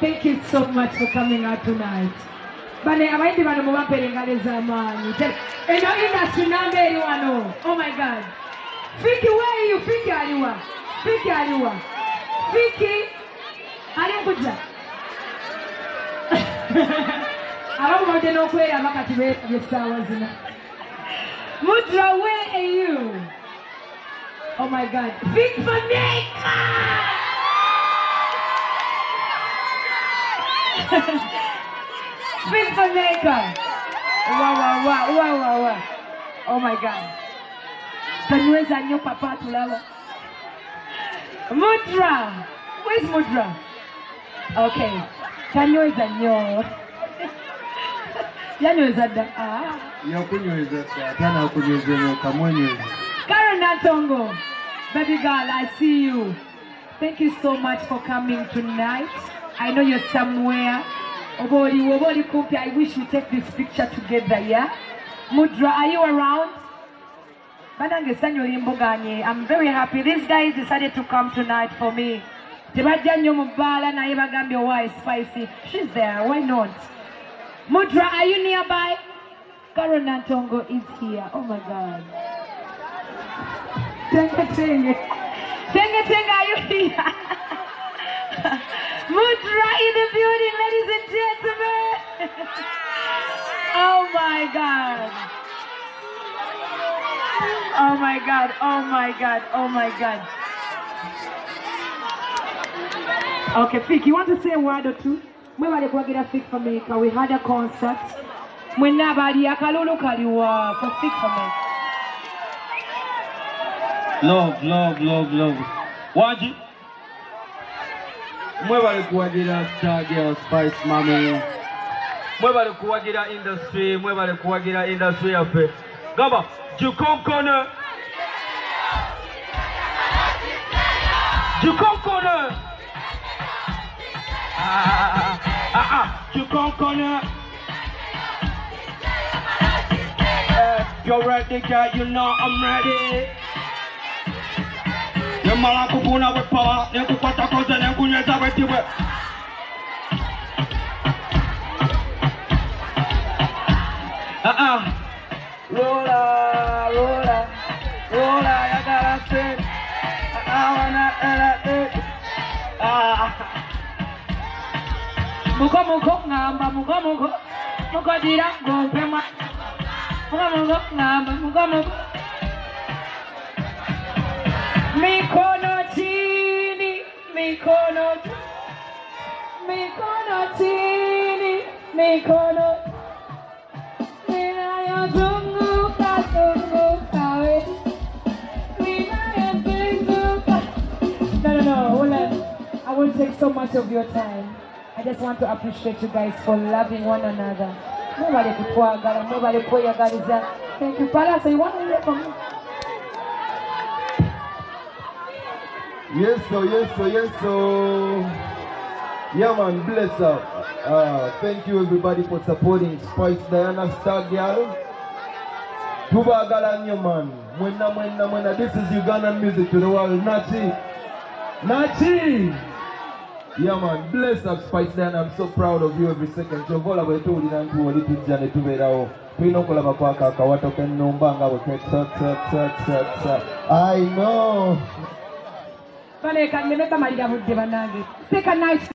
Thank you so much for coming out tonight. Bane abaindi bano mubaperengale zamani. Eno industry number wano. Oh my God. Fiki where you? Fiki aliwa. Fiki aliwa. Fiki alikuja. Abamu bade no kwera bakati be yesawa zina. Mudra, where are you? Oh my God. Fiki Vaneka. Big Jamaica. Wow. Oh my God. Kanyueza nyo papa tulala. Mudra. Where's Mudra? Okay. Kanyueza nyo. Yanyweza da. Yakunyweza tana kunyweza nyo kamwenyweza. Karen Natongo. Baby girl, I see you. Thank you so much for coming tonight. I know you're somewhere. Obori Kumpi, I wish we take this picture together, yeah? Mudra, are you around? I'm very happy. These guys decided to come tonight for me. Why spicy? She's there, why not? Mudra, are you nearby? Karen Natongo is here. Oh my God. Tenga, are you here? Mudra in the building, ladies and gentlemen. Oh my God. Oh my God, oh my God, oh my God. Okay, Fik, you want to say a word or two? We were going to Fik for me because we had a concert. We never had a kalulu kaliwa for Fik for me. Love. Waji? We were going to Star Girl, Spice Mommy. We were going to industry. We were going to industry of it. Gaba, you come corner. You come corner. You come corner. You're ready, girl. You know I'm ready. You're malakupuna with power. You're kupata koza na kunyeza wetiwe. Rolla, you gotta sit. I wanna muko ngamba, muko dira gompema. Muko ngamba, muko. Mikono chini. No, hold on. I won't take so much of your time. I just want to appreciate you guys for loving one another. Nobody could thank you, Palace. You want to hear from me? Yes, so. Yeah, man, bless up. Thank you, everybody, for supporting Spice Diana Star Girl. Tuba Galanyo, man. Mwena. This is Ugandan music to the world. Nachi! Yeah, man, bless up Spice Diana. I'm so proud of you every second. So, all about told you to a little journey to be there. I know. Take a nice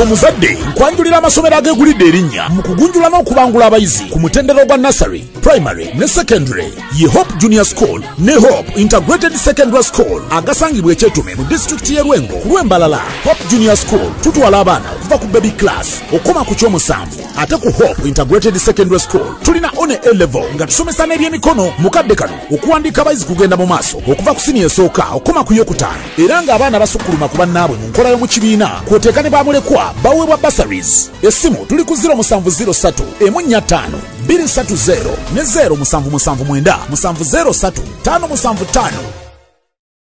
omuzadde nkwanjulira amasomero agegulidde erinnya mu kugunjula n'okubangula abayizi ku mutendera gwa nursery, primary ne secondary ye Hope Junior School ne Hope Integrated Secondary School agasangibwa ekyetume mu disitulikiti y'e Lwengo ku Lwembalala. Hope Junior School tutwala abaana okuva ku baby class okoma ku kyomusanvu, ate ku Hope Integrated Secondary School tulina on A level nga tusomesa n'ebyemikono mukadde kano okuwandiika abayizi kugenda mu maaso okuva ku siniya esooka okoma ku yokutaano, era ng'abaana basukkuluma ku bannaabwe mu nkola y'omu kibiina kwoteeka ne bamulekwa baweebwa bursaries. Essimu tuli ku 0703 145 230 ne 0779 703 575